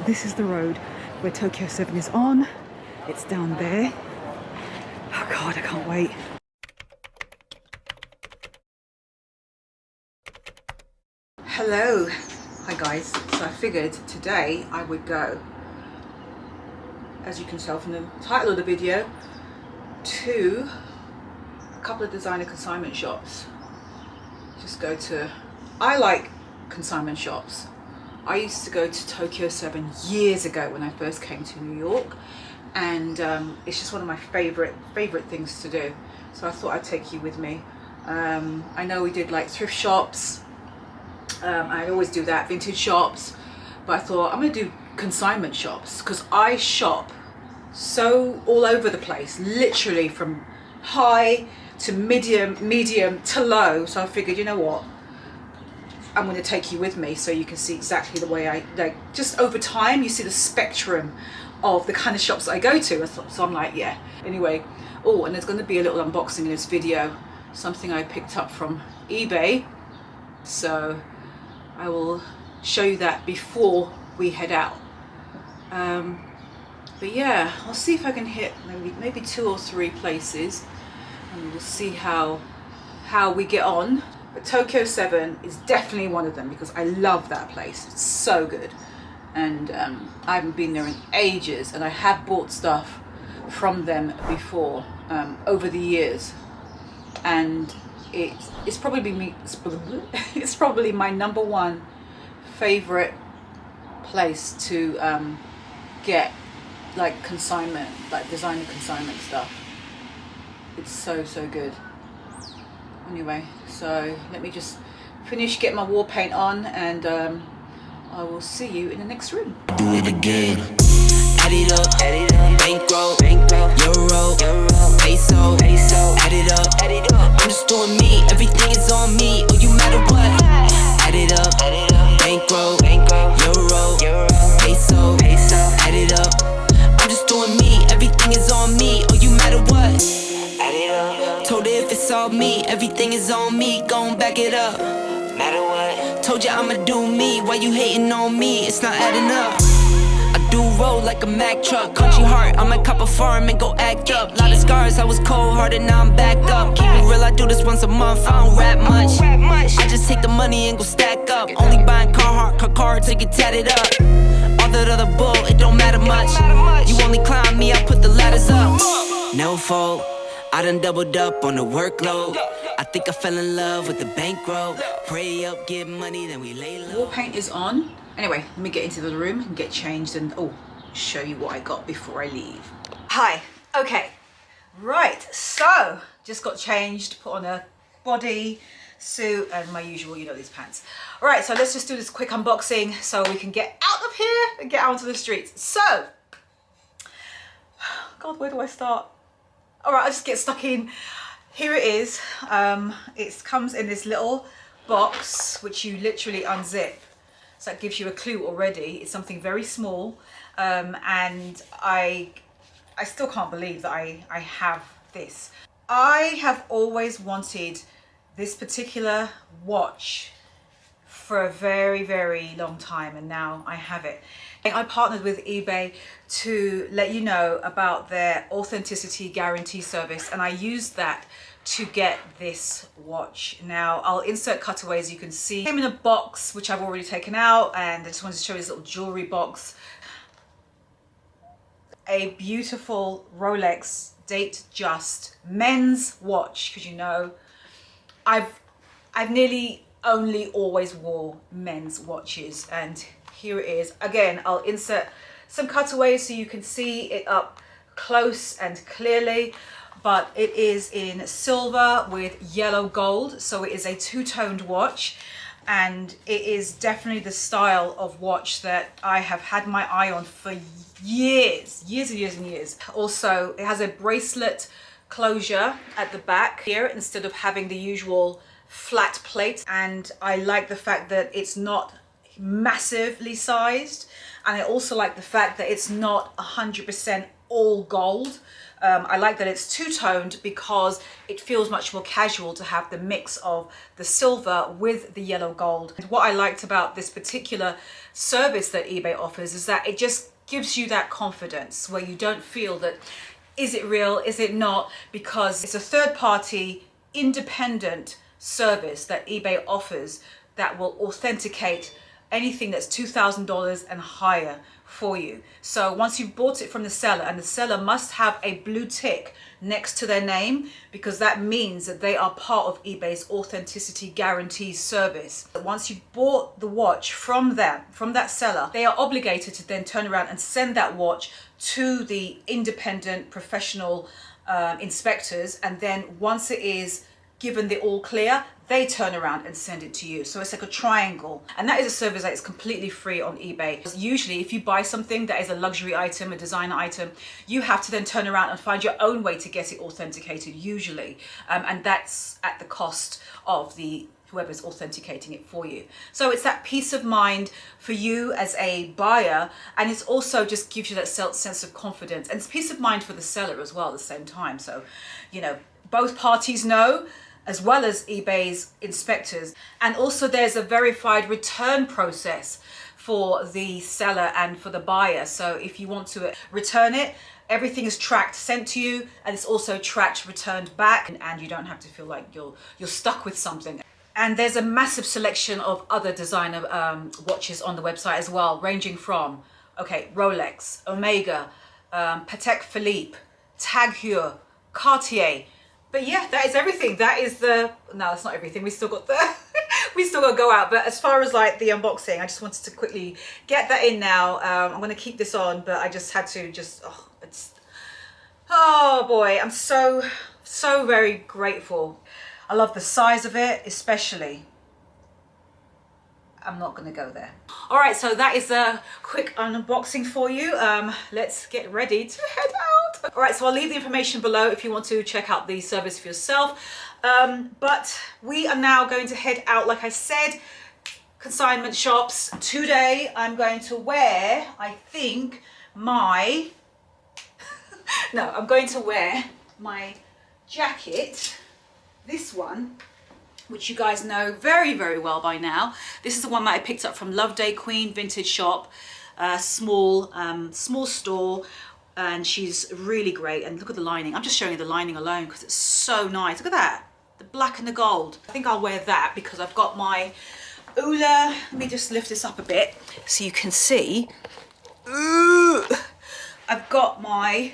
this is the road where Tokyo 7 is on. It's down there. Oh God, I can't wait. Hello. Hi guys. So I figured today I would go, as you can tell from the title of the video, to a couple of designer consignment shops. Just go to, I like consignment shops. I used to go to Tokyo 7 years ago when I first came to New York, and it's just one of my favorite things to do. So I thought I'd take you with me. I know we did like thrift shops. I always do that, vintage shops, but I thought I'm gonna do consignment shops because I shop so all over the place, literally from high to medium to low. So I figured, you know what, I'm going to take you with me so you can see exactly the way I like. Just over time you see the spectrum of the kind of shops that I go to. So I'm like, yeah. Anyway, oh, and there's going to be a little unboxing in this video, something I picked up from eBay, so I will show you that before we head out. But yeah, I'll see if I can hit maybe 2 or 3 places, and we'll see how we get on. But Tokyo 7 is definitely one of them because I love that place. It's so good, and I haven't been there in ages, and I have bought stuff from them before over the years, and it's probably my number one favorite place to get like consignment, like designer consignment stuff. It's so good. Anyway, so let me just finish, get my war paint on, and I will see you in the next room. Do it again. Add it up, bankroll, euro, peso, add it up. I'm just doing me, everything is on me. Oh, you matter what? Add it up, bankroll, euro, peso, add it up. I'm just doing me, everything is on me. Oh, you matter what? Add it up. Told her if it's all me, everything is on me. Gon' back it up. Matter what? Told you I'ma do me. Why you hating on me? It's not adding up. I do roll like a Mack truck. Country heart, I might cop a farm and go act up. Lot of scars, I was cold-hearted, now I'm backed up. Keep it real, I do this once a month, I don't rap much. I just take the money and go stack up. Only buying car till you tatted up. All that other bull, it don't matter much. You only climb me, I put the ladders up. No fault, I done doubled up on the workload. I think I fell in love with the bankroll. Pray up, get money, then we lay low. War paint is on. Anyway, let me get into the room and get changed, and show you what I got before I leave. Hi. Okay. Right. So just got changed, put on a body suit and my usual, you know, these pants. All right. So let's just do this quick unboxing so we can get out of here and get out onto the streets. So, God, where do I start? All right. I'll just get stuck in. Here it is. It comes in this little box, which you literally unzip. So that gives you a clue already. It's something very small, and I still can't believe that I have this. I have always wanted this particular watch for a very long time, and now I have it. I partnered with eBay to let you know about their authenticity guarantee service, and I used that to get this watch. Now I'll insert cutaways. You can see it came in a box which I've already taken out, and I just wanted to show you this little jewelry box. A beautiful Rolex date just men's watch, because you know I've nearly only always wore men's watches, and here it is. Again, I'll insert some cutaways so you can see it up close and clearly. But it is in silver with yellow gold, so it is a two-toned watch, and it is definitely the style of watch that I have had my eye on for years and years. Also, it has a bracelet closure at the back here instead of having the usual flat plate, and I like the fact that it's not massively sized, and I also like the fact that it's not 100% all gold. I like that it's two-toned because it feels much more casual to have the mix of the silver with the yellow gold. And what I liked about this particular service that eBay offers is that it just gives you that confidence where you don't feel that, is it real, is it not? Because it's a third-party, independent service that eBay offers that will authenticate anything that's $2,000 and higher for you. So once you've bought it from the seller, and the seller must have a blue tick next to their name, because that means that they are part of eBay's authenticity guarantee service. Once you've bought the watch from them, from that seller, they are obligated to then turn around and send that watch to the independent professional inspectors, and then once it is given the all clear, they turn around and send it to you. So it's like a triangle. And that is a service that is completely free on eBay. Usually if you buy something that is a luxury item, a designer item, you have to then turn around and find your own way to get it authenticated usually. And that's at the cost of whoever's authenticating it for you. So it's that peace of mind for you as a buyer, and it's also just gives you that sense of confidence, and it's peace of mind for the seller as well at the same time. So, you know, both parties know, as well as eBay's inspectors. And also there's a verified return process for the seller and for the buyer. So if you want to return it, everything is tracked, sent to you, and it's also tracked, returned back, and you don't have to feel like you're stuck with something. And there's a massive selection of other designer watches on the website as well, ranging from, okay, Rolex, Omega, Patek Philippe, Tag Heuer, Cartier. But yeah, that is everything. That is no, that's not everything. We still got we still got to go out. But as far as like the unboxing, I just wanted to quickly get that in now. I'm going to keep this on, but I just had to oh boy, I'm so very grateful. I love the size of it, especially. I'm not going to go there. All right, so that is a quick unboxing for you. Let's get ready to head out. All right, so I'll leave the information below if you want to check out the service for yourself. But we are now going to head out, like I said, consignment shops. Today, I'm going to wear, I think, I'm going to wear my jacket, this one, which you guys know very, very well by now. This is the one that I picked up from Loveday Queen Vintage Shop, small store, and she's really great. And look at the lining. I'm just showing you the lining alone because it's so nice. Look at that, the black and the gold. I think I'll wear that because I've got my Ula. Let me just lift this up a bit so you can see. Ooh, I've got my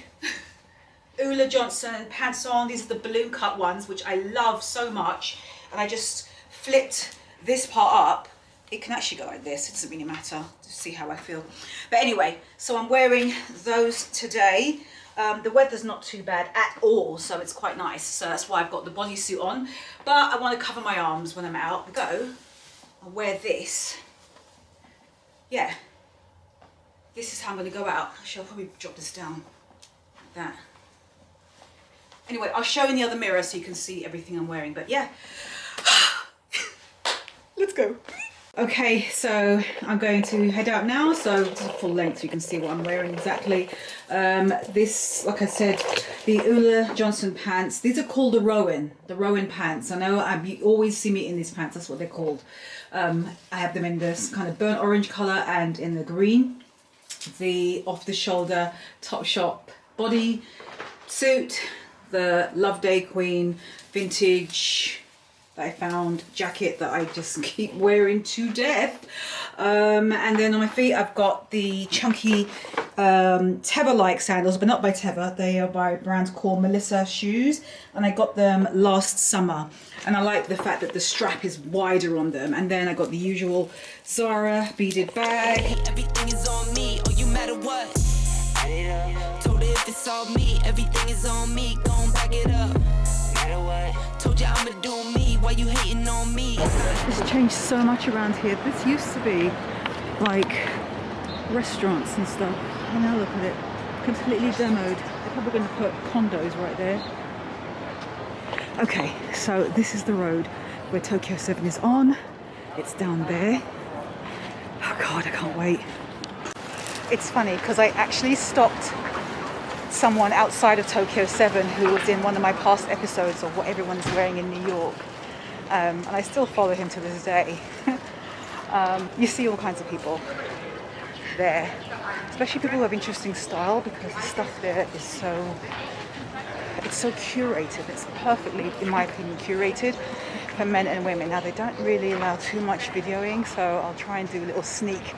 Ula Johnson pants on. These are the balloon cut ones, which I love so much. And I just flipped this part up. It can actually go like this. It doesn't really matter. Just see how I feel. But anyway, so I'm wearing those today. The weather's not too bad at all, so it's quite nice. So that's why I've got the bodysuit on. But I want to cover my arms when I'm out. I'll wear this. Yeah. This is how I'm going to go out. Actually, I'll probably drop this down like that. Anyway, I'll show in the other mirror so you can see everything I'm wearing. But yeah. Let's go. Okay, so I'm going to head out now. So this is full length so you can see what I'm wearing exactly. This, like I said, the Ula Johnson pants. These are called the Rowan pants. I know you always see me in these pants. That's what they're called. I have them in this kind of burnt orange color and in the green. The off-the-shoulder Topshop body suit. The Loveday Queen vintage that I found jacket that I just keep wearing to death. And then on my feet I've got the chunky Teva-like sandals, but not by Teva. They are by a brand called Melissa Shoes, and I got them last summer. And I like the fact that the strap is wider on them. And then I got the usual Zara beaded bag. Everything is on me, oh you matter what. Told her if it's all me, everything is on me, gon' back it up. Matter what. Told you I'ma do me, why you hating on me? It's changed so much around here. This used to be like restaurants and stuff. And now look at it, completely demoed. They're probably going to put condos right there. Okay, so this is the road where Tokyo 7 is on. It's down there. Oh God, I can't wait. It's funny because I actually stopped someone outside of Tokyo 7 who was in one of my past episodes of what everyone's wearing in New York. And I still follow him to this day. You see all kinds of people there, especially people who have interesting style, because the stuff there is so curated. It's perfectly, in my opinion, curated for men and women. Now, they don't really allow too much videoing, so I'll try and do a little sneak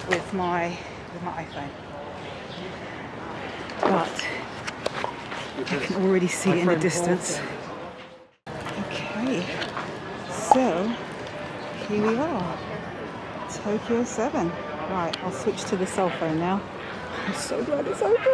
with my iPhone. But you can already see it in the distance. Okay, so here we are, Tokyo 7. Right, I'll switch to the cell phone now. I'm so glad it's open.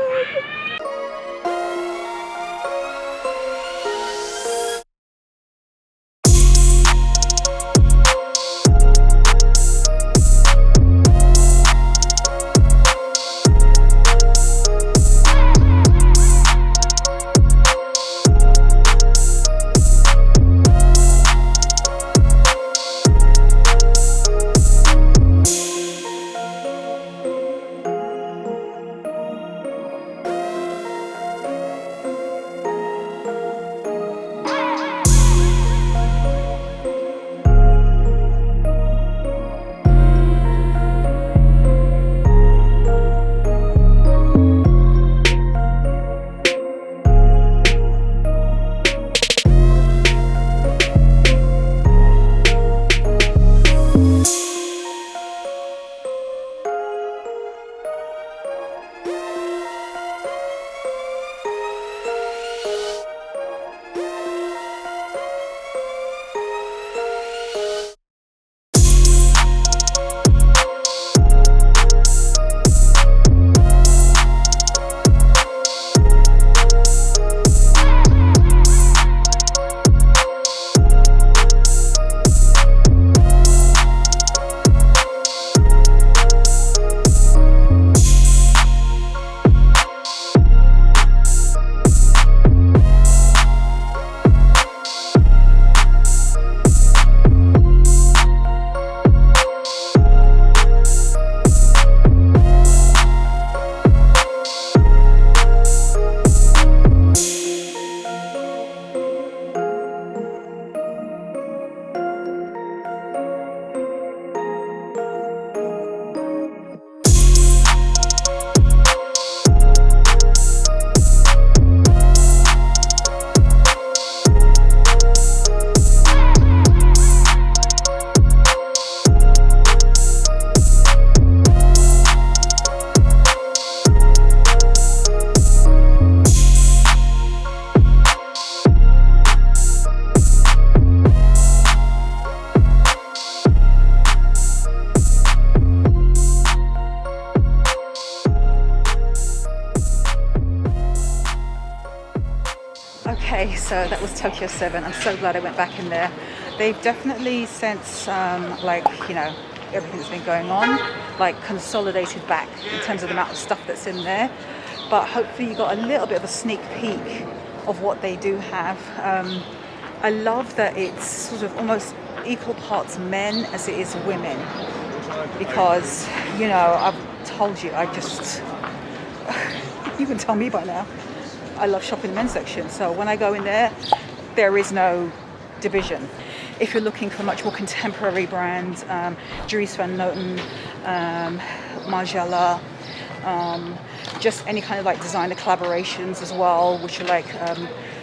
Okay, so that was Tokyo 7. I'm so glad I went back in there. They've definitely, since everything that's been going on, like consolidated back in terms of the amount of stuff that's in there. But hopefully you got a little bit of a sneak peek of what they do have. I love that it's sort of almost equal parts men as it is women, because I've told you, you can tell me by now, I love shopping in the men's section. So when I go in there, there is no division. If you're looking for much more contemporary brands, Dries Van Noten, Margiela, just any kind of like designer collaborations as well, which are like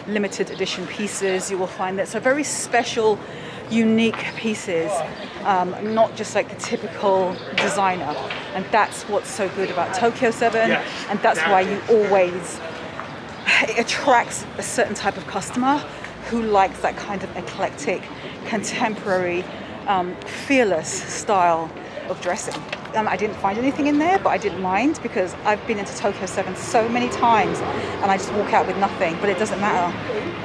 limited edition pieces, you will find that. So very special, unique pieces, not just like the typical designer. And that's what's so good about Tokyo 7, and that's why it attracts a certain type of customer who likes that kind of eclectic, contemporary, fearless style of dressing. I didn't find anything in there, but I didn't mind, because I've been into Tokyo 7 so many times and I just walk out with nothing. But it doesn't matter.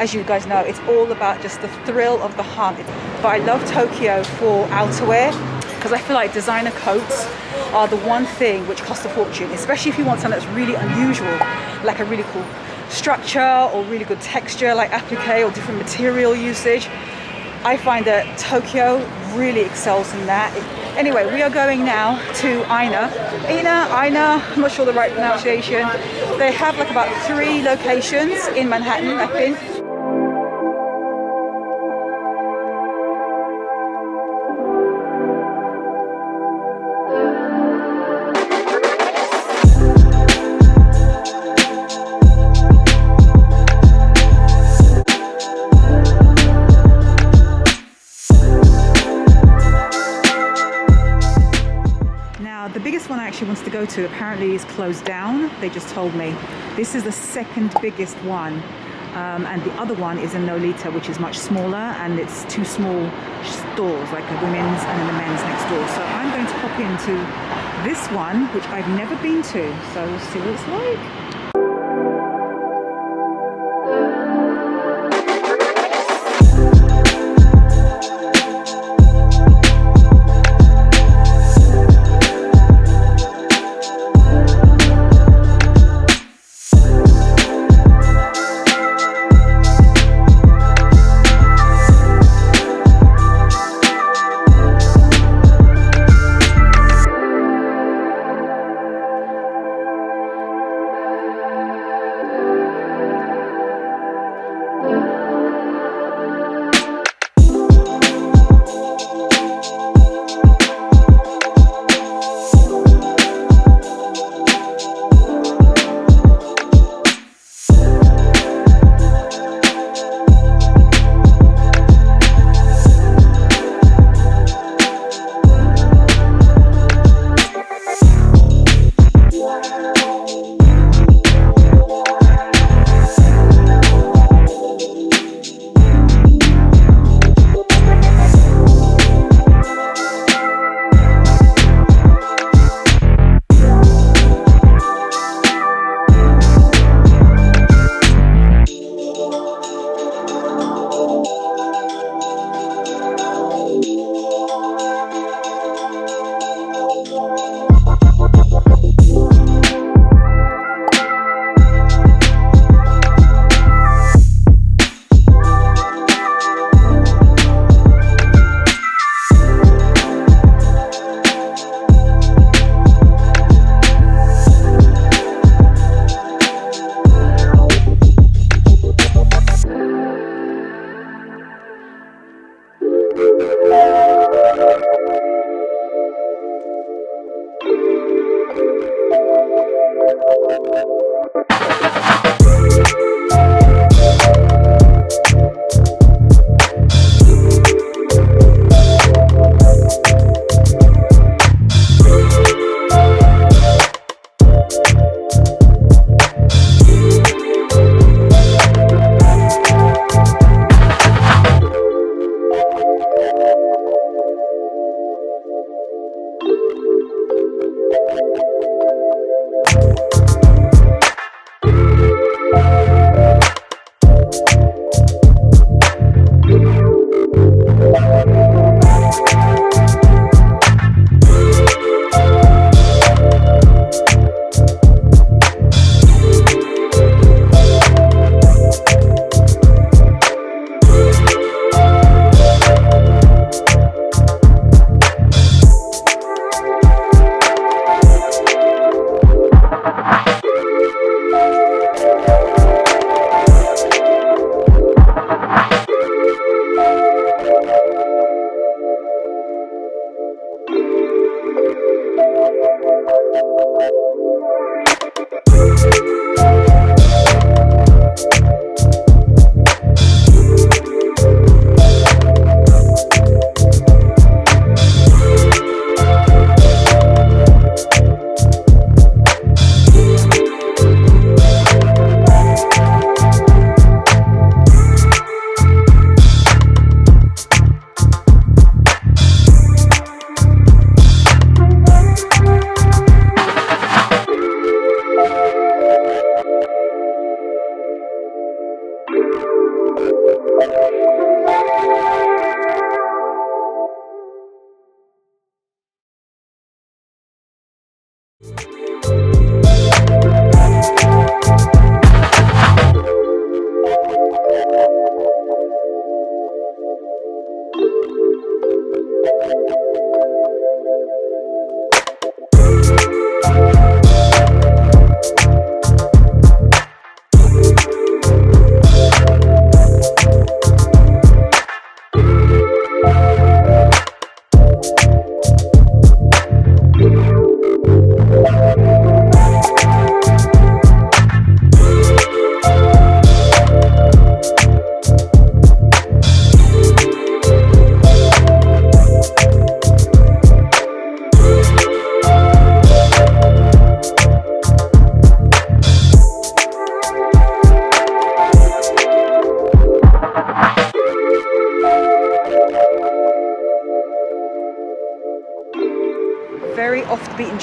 As you guys know, it's all about just the thrill of the hunt. But I love Tokyo for outerwear, because I feel like designer coats are the one thing which costs a fortune, especially if you want something that's really unusual, like a really cool structure or really good texture like applique or different material usage. I find that Tokyo really excels in that. Anyway, we are going now to Ina, I'm not sure the right pronunciation. They have like about 3 locations in Manhattan, I think. The biggest one I actually wanted to go to apparently is closed down. They just told me. This is the second biggest one, and the other one is in Nolita, which is much smaller, and it's 2 small stores, like a women's and then a men's next door. So I'm going to pop into this one, which I've never been to. So we'll see what it's like.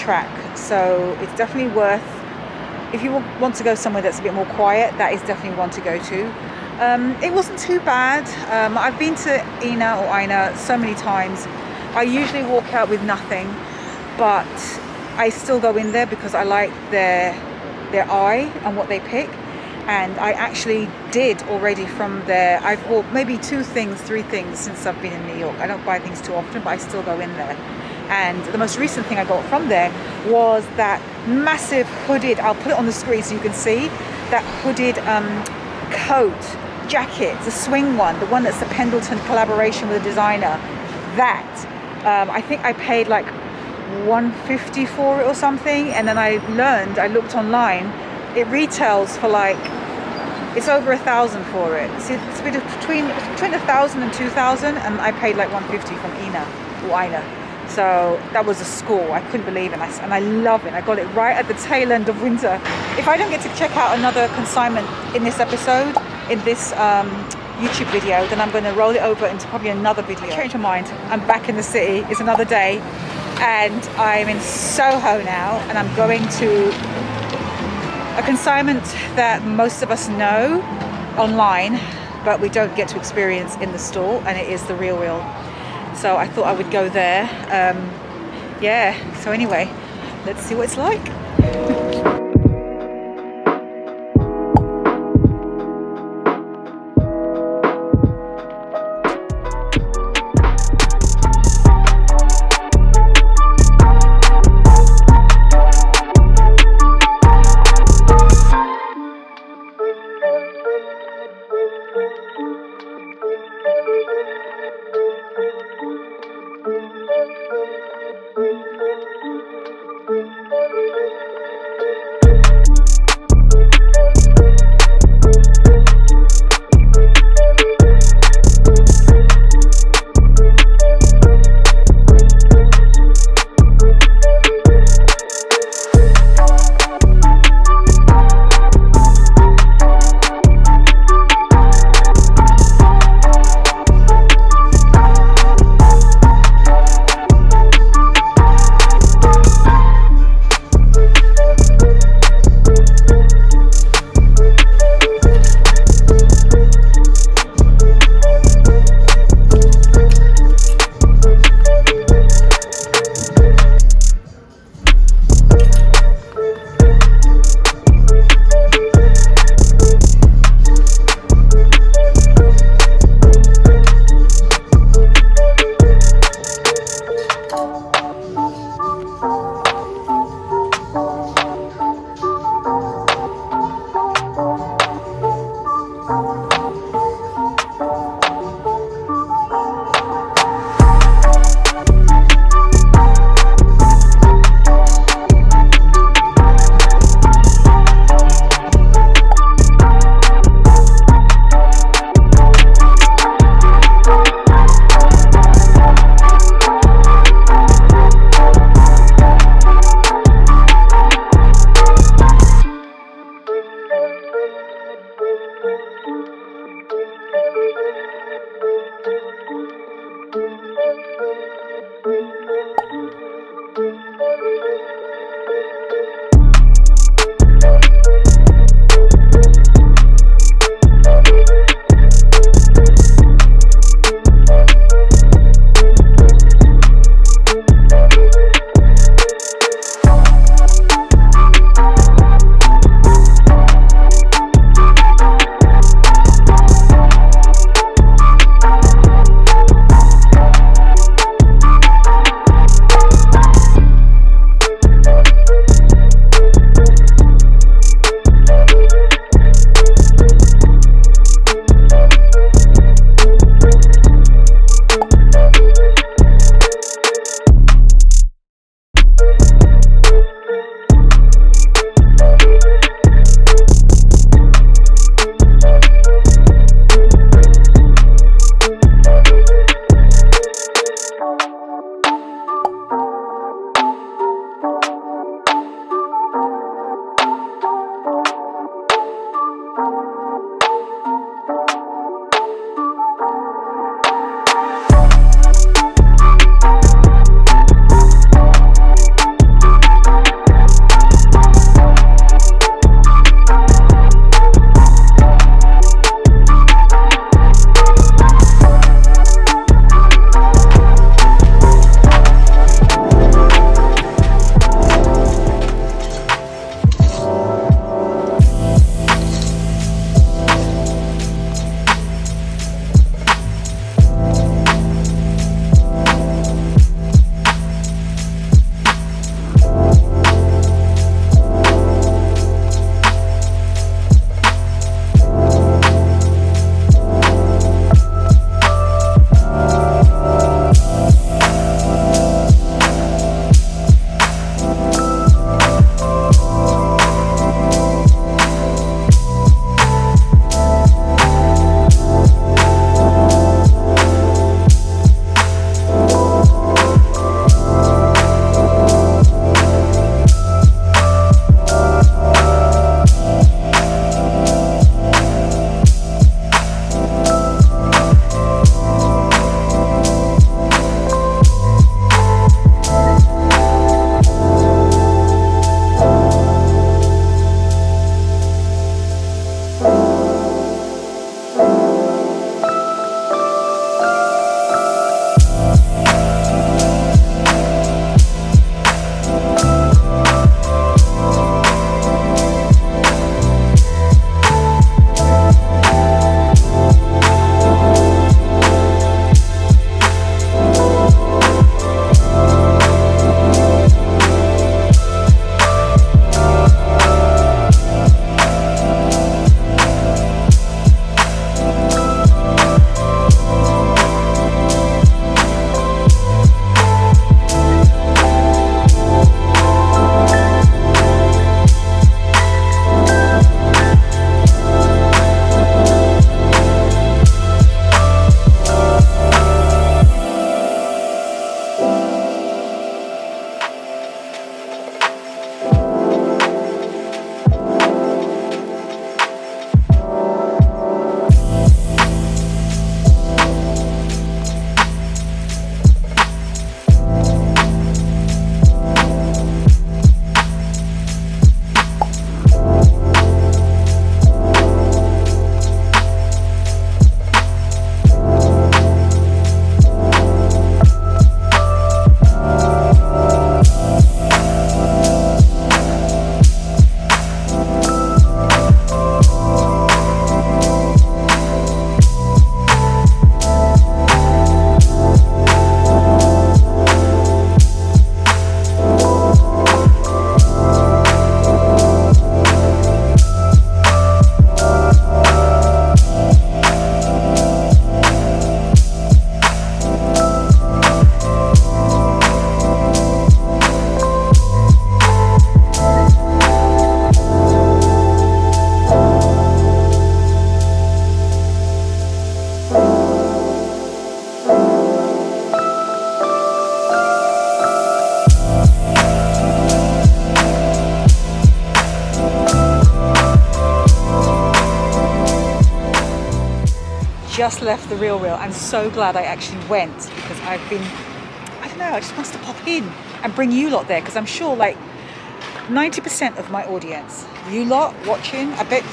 track, so it's definitely worth, if you want to go somewhere that's a bit more quiet, that is definitely one to go to. It wasn't too bad. I've been to Ina so many times. I usually walk out with nothing, but I still go in there because I like their eye and what they pick. And I actually did already from there. I've bought maybe 2 things, 3 things since I've been in New York. I don't buy things too often, but I still go in there. And the most recent thing I got from there was that massive hooded, I'll put it on the screen so you can see, that hooded coat, jacket, the swing one, the one that's the Pendleton collaboration with a designer. That, I think I paid like $150 for it or something. And then I looked online, it retails for like, it's over $1,000 for it. So it's between $1,000 and $2,000, and I paid like $150 from Ina. So that was a score. I couldn't believe it, and I love it. I got it right at the tail end of winter. If I don't get to check out another consignment in this episode, in this YouTube video, then I'm going to roll it over into probably another video. I changed my mind. I'm back in the city. It's another day, and I'm in Soho now, and I'm going to a consignment that most of us know online, but we don't get to experience in the store, and it is the Real. So I thought I would go there. Yeah, so anyway, let's see what it's like. Just left the Real. I'm so glad I actually went, because I don't know, I just wanted to pop in and bring you lot there, because I'm sure like 90% of my audience, you lot watching, I bet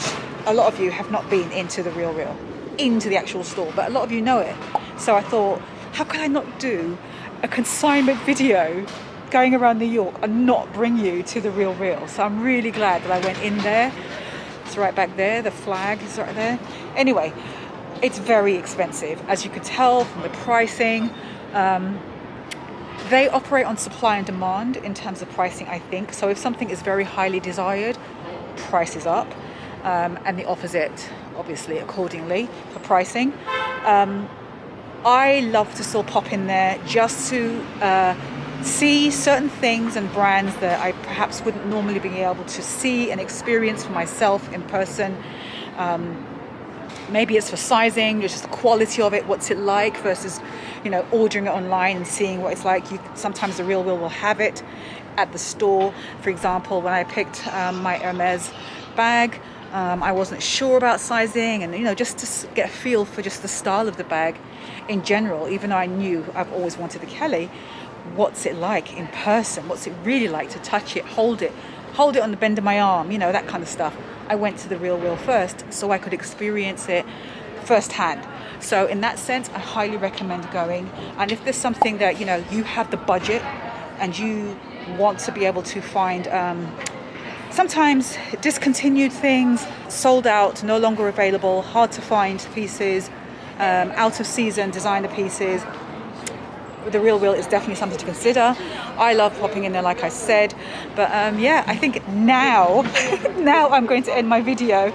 a lot of you have not been into the Real, into the actual store, but a lot of you know it. So I thought, how could I not do a consignment video going around New York and not bring you to the Real? So I'm really glad that I went in there. It's right back there, the flag is right there. Anyway, it's very expensive, as you could tell from the pricing. They operate on supply and demand in terms of pricing, I think. So if something is very highly desired, price is up, and the opposite, obviously, accordingly for pricing. I love to still pop in there just to see certain things and brands that I perhaps wouldn't normally be able to see and experience for myself in person. Maybe it's for sizing, just the quality of it, what's it like, versus, you know, ordering it online and seeing what it's like. Sometimes the Real will have it at the store. For example, when I picked my Hermes bag, I wasn't sure about sizing, and, you know, just to get a feel for just the style of the bag in general, even though I knew I've always wanted the Kelly. What's it like in person? What's it really like to touch it, hold it on the bend of my arm, you know, that kind of stuff. I went to the Real first so I could experience it firsthand. So in that sense, I highly recommend going. And if there's something that, you know, you have the budget and you want to be able to find sometimes discontinued things, sold out, no longer available, hard to find pieces, out of season designer pieces, the Real is definitely something to consider. I love popping in there, like I said, but yeah, I think now I'm going to end my video.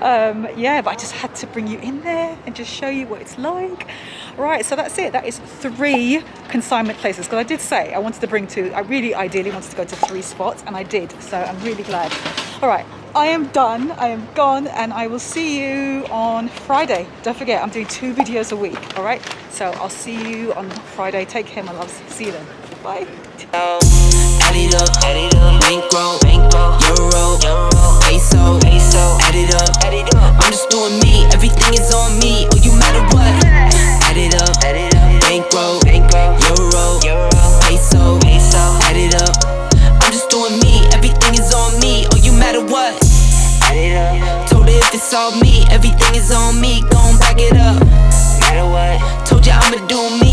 Yeah, but I just had to bring you in there and just show you what it's like. Right, so that's it. That is 3 consignment places, because I did say I wanted to bring 2. I really ideally wanted to go to 3 spots, and I did, so I'm really glad. All right, I am done, I am gone, and I will see you on Friday. Don't forget, I'm doing 2 videos a week, all right? So I'll see you on Friday. Take care, my loves. See you then. Bye. Add it up, bankroll, euro, peso, add it up, I'm just doing me, everything is on me, oh, you matter what, add it up, bankroll, euro, peso, add it up, I'm just doing me, everything is on me, oh, you matter what, add it up, told her if it's all me, everything is on me, gon' back it up, matter what, told ya I'ma do